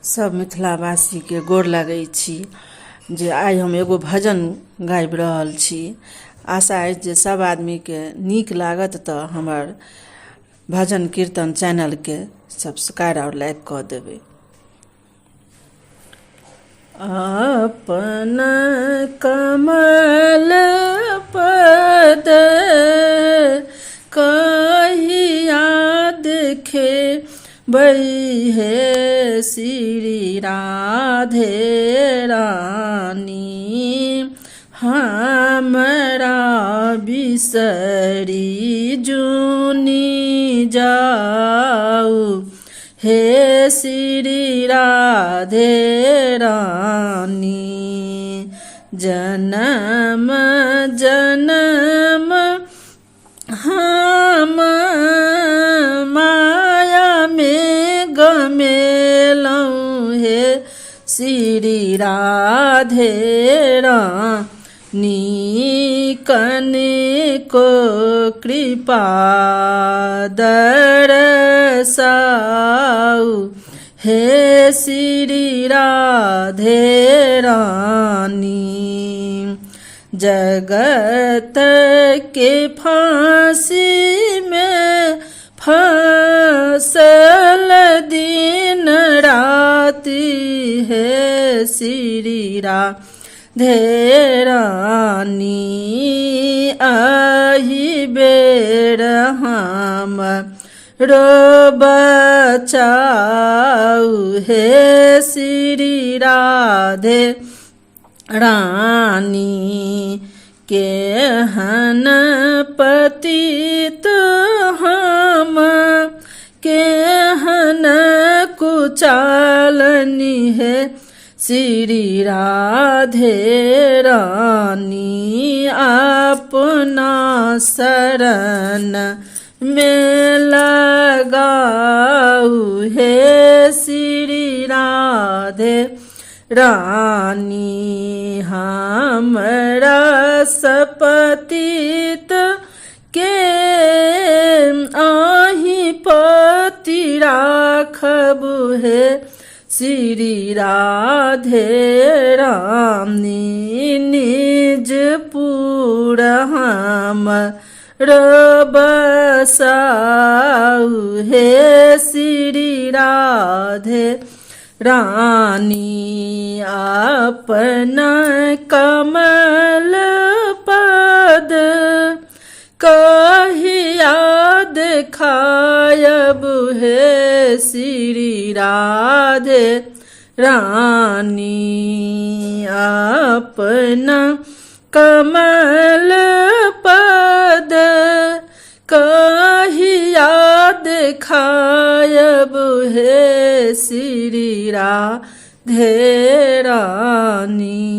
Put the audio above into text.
सब मिथिलावासी के गोर लागै छी जे आइ हम एगो भजन गाबि रहल छी। आशा अछि जे सब आदमी के नीक लागत तऽ हमर भजन कीर्तन चैनल के सब्सक्राइब और लाइक कऽ देबै। अपन कमल पद कहिया देखेबै हे श्री राधे रानी, हमरा बिसरी जुनी जाऊ हे श्री राधे रानी। जन्म जन्म हम माया में गमेलौं हे श्री राधे रानी, कनिको कृपा दरसाऊ हे श्री राधे रानी। जगत के फांसी में फसल दिन राति है श्री राधे रानी, आही बेर हम रो बचाऊ हे श्री राधे रानी। केहन पतित हम केहन कुचालनी है श्री राधे रानी, अपना शरण में लगाऊ हे श्री राधे रानी। हमरा सपतित के आही पति राखबु हे श्री राधे रानी, निज पूर हम बसाऊ हे श्री राधे रानी। अपना कमल पद कहिया देखायब हे श्री राधे रानी, अपना कमल पद कहिया देखायब हे श्री राधे रानी।